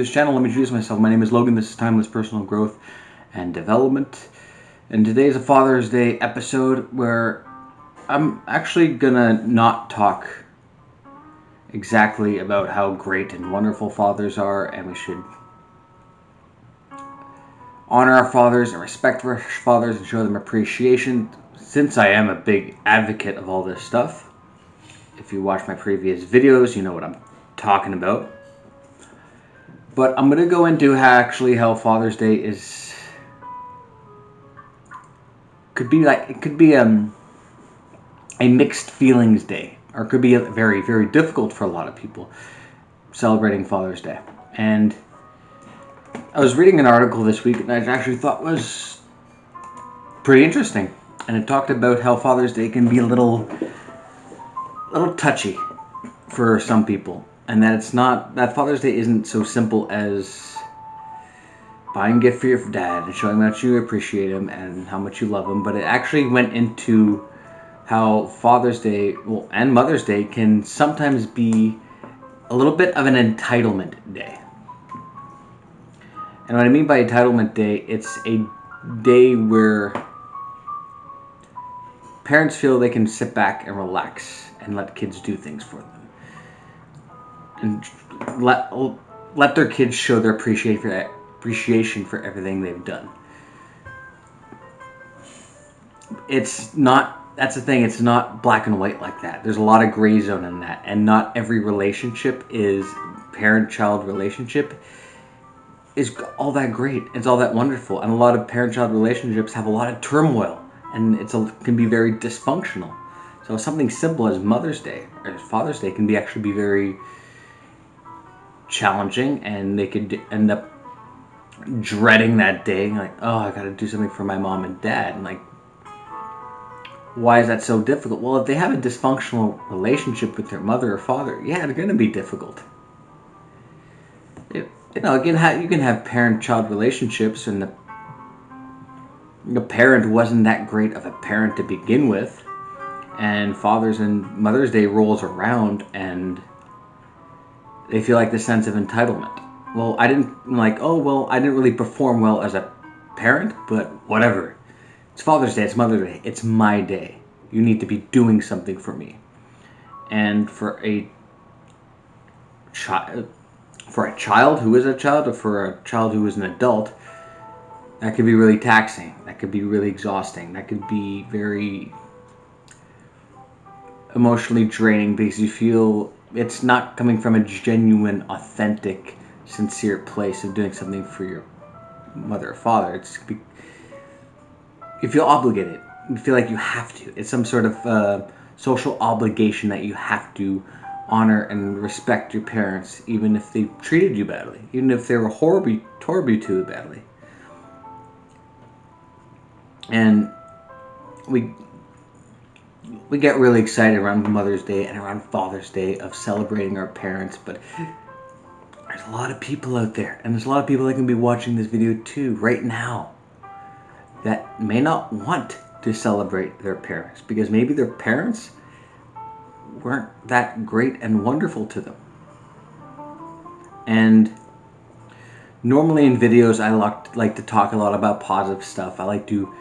this channel, let me introduce myself. My name is Logan. This is Timeless Personal Growth and Development. And today is a Father's Day episode where I'm actually gonna not talk exactly about how great and wonderful fathers are, and we should honor our fathers and respect our fathers and show them appreciation, since I am a big advocate of all this stuff. If you watch my previous videos, you know what I'm talking about. But I'm going to go into how Father's Day could be a mixed feelings day, or could be a very, very difficult for a lot of people celebrating Father's Day. And I was reading an article this week that I actually thought was pretty interesting, and it talked about how Father's Day can be a little touchy for some people, and that Father's Day isn't so simple as buying a gift for your dad and showing how much you appreciate him and how much you love him, but it actually went into how Father's Day, and Mother's Day can sometimes be a little bit of an entitlement day. And what I mean by entitlement day, it's a day where parents feel they can sit back and relax and let kids do things for them, and let their kids show their appreciation for everything they've done. That's the thing, it's not black and white like that. There's a lot of gray zone in that, and not every relationship is parent-child relationship is all that great. It's all that wonderful, and a lot of parent-child relationships have a lot of turmoil, and can be very dysfunctional. So something simple as Mother's Day or Father's Day can actually be very challenging, and they could end up dreading that day, like, oh, I gotta do something for my mom and dad, and like, why is that so difficult? Well, if they have a dysfunctional relationship with their mother or father, yeah, it's gonna be difficult. You can have parent-child relationships, and the parent wasn't that great of a parent to begin with, and Father's and Mother's Day rolls around, and they feel like this sense of entitlement. Well, I didn't really perform well as a parent, but whatever. It's Father's Day, it's Mother's Day, it's my day. You need to be doing something for me. And for a child who is a child, or for a child who is an adult, that could be really taxing. That could be really exhausting. That could be very emotionally draining, because you feel it's not coming from a genuine, authentic, sincere place of doing something for your mother or father. You feel obligated. You feel like you have to. It's some sort of social obligation that you have to honor and respect your parents, even if they treated you badly, even if they were horribly to you badly. And we get really excited around Mother's Day and around Father's Day of celebrating our parents, but there's a lot of people out there, and there's a lot of people that can be watching this video too right now, that may not want to celebrate their parents, because maybe their parents weren't that great and wonderful to them. And normally in videos, I like to talk a lot about positive stuff. I like to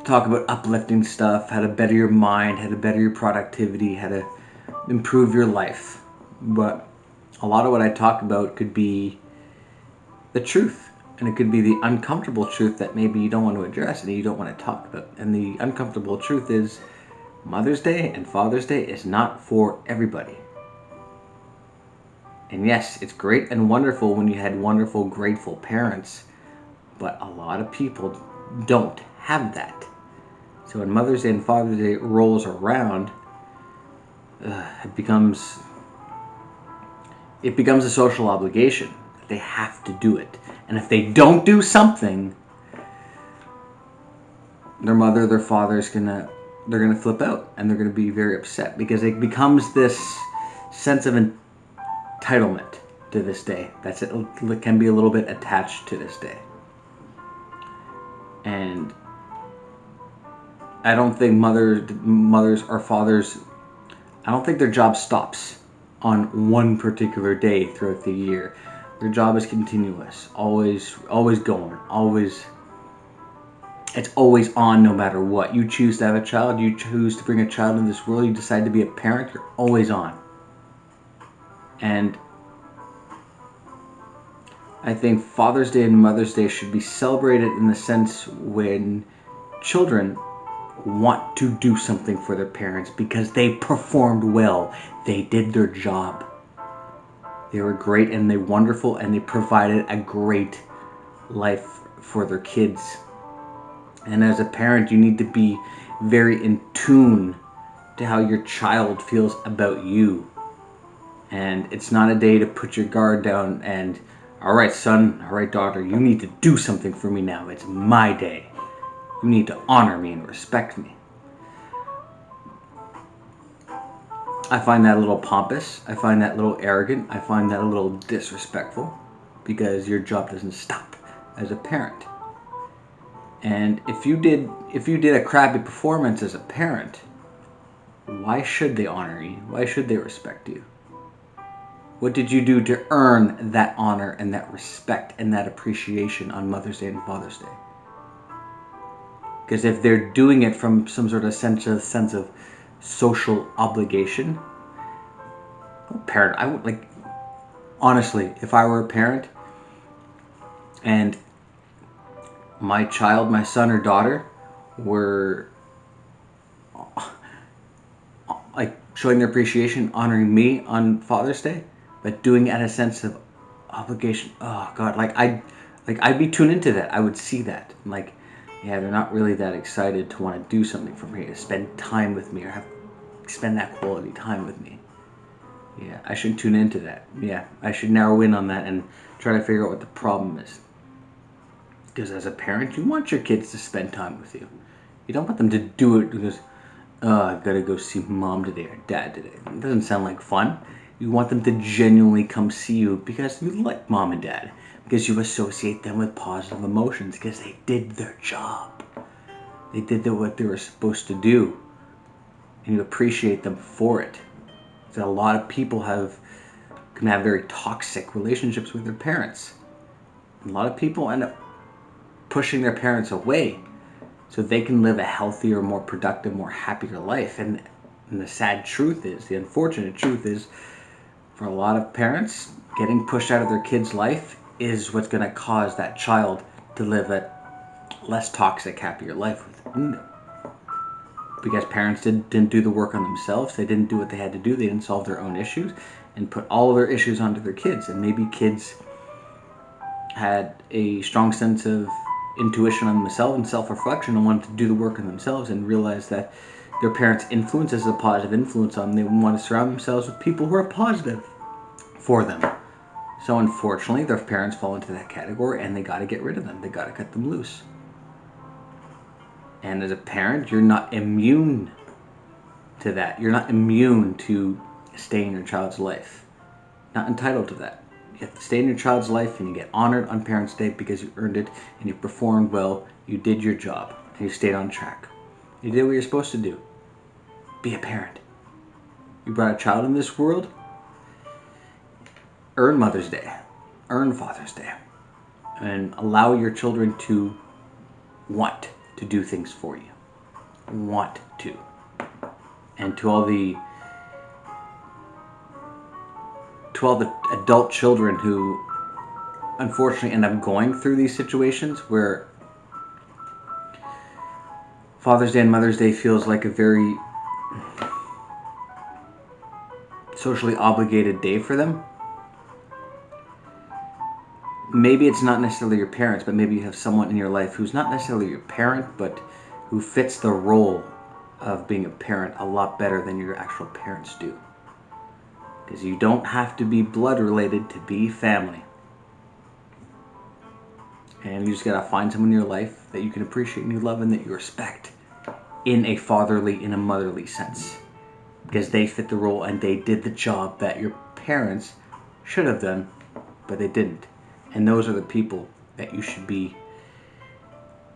talk about uplifting stuff, how to better your mind, how to better your productivity, how to improve your life. But a lot of what I talk about could be the truth, and it could be the uncomfortable truth that maybe you don't want to address and you don't want to talk about. And the uncomfortable truth is Mother's Day and Father's Day is not for everybody. And yes, it's great and wonderful when you had wonderful, grateful parents, but a lot of people don't have that. So when Mother's Day and Father's Day rolls around, it becomes a social obligation. They have to do it. And if they don't do something, their mother, their father they're gonna flip out, and they're gonna be very upset, because it becomes this sense of entitlement to this day. It can be a little bit attached to this day. And I don't think mothers or fathers, I don't think their job stops on one particular day throughout the year. Their job is continuous, always going, it's always on no matter what. You choose to have a child, you choose to bring a child into this world, you decide to be a parent, you're always on. And I think Father's Day and Mother's Day should be celebrated in the sense when children want to do something for their parents because they performed well. They did their job. They were great and they were wonderful and they provided a great life for their kids. And as a parent, you need to be very in tune to how your child feels about you. And it's not a day to put your guard down and, all right, son, all right, daughter, you need to do something for me now. It's my day. You need to honor me and respect me. I find that a little pompous. I find that a little arrogant. I find that a little disrespectful because your job doesn't stop as a parent. And if you did a crappy performance as a parent, why should they honor you? Why should they respect you? What did you do to earn that honor and that respect and that appreciation on Mother's Day and Father's Day? Because if they're doing it from some sort of sense of social obligation, parent, I would like, honestly, if I were a parent and my child, my son or daughter, were like showing their appreciation, honoring me on Father's Day, but doing it out of a sense of obligation. Oh God, I'd be tuned into that. I would see that. Like, yeah, they're not really that excited to want to do something for me, to spend time with me, or spend that quality time with me. Yeah, I should tune into that. Yeah, I should narrow in on that and try to figure out what the problem is. Because as a parent, you want your kids to spend time with you. You don't want them to do it because, oh, I've got to go see mom today or dad today. It doesn't sound like fun. You want them to genuinely come see you because you like mom and dad. Because you associate them with positive emotions because they did their job. They did what they were supposed to do. And you appreciate them for it. So a lot of people can have very toxic relationships with their parents. And a lot of people end up pushing their parents away so they can live a healthier, more productive, more happier life. And the sad truth is, the unfortunate truth is, for a lot of parents, getting pushed out of their kid's life is what's going to cause that child to live a less toxic, happier life with them. Because parents didn't do the work on themselves. They didn't do what they had to do. They didn't solve their own issues and put all of their issues onto their kids. And maybe kids had a strong sense of intuition on themselves and self-reflection and wanted to do the work on themselves and realized that their parents' influence is a positive influence on them. They want to surround themselves with people who are positive for them. So unfortunately, their parents fall into that category and they got to get rid of them. They got to cut them loose. And as a parent, you're not immune to that. You're not immune to stay in your child's life. Not entitled to that. You have to stay in your child's life and you get honored on Parents' Day because you earned it and you performed well. You did your job and you stayed on track. You did what you're supposed to do. Be a parent. You brought a child in this world. Earn Mother's Day. Earn Father's Day. And allow your children to want to do things for you. Want to. And to all the adult children who unfortunately end up going through these situations where Father's Day and Mother's Day feels like a very socially obligated day for them. Maybe it's not necessarily your parents, but maybe you have someone in your life who's not necessarily your parent, but who fits the role of being a parent a lot better than your actual parents do. Because you don't have to be blood related to be family. And you just gotta find someone in your life that you can appreciate and you love and that you respect in a fatherly, in a motherly sense. Because they fit the role and they did the job that your parents should have done, but they didn't. And those are the people that you should be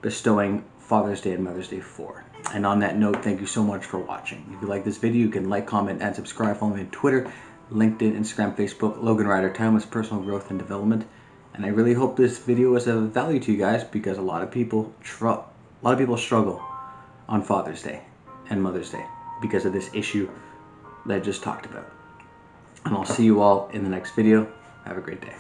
bestowing Father's Day and Mother's Day for. And on that note, thank you so much for watching. If you like this video, you can like, comment, and subscribe. Follow me on Twitter, LinkedIn, Instagram, Facebook, Logan Ryder, Timeless Personal Growth and Development. And I really hope this video was of value to you guys, because a lot of people struggle on Father's Day and Mother's Day because of this issue that I just talked about. And I'll see you all in the next video. Have a great day.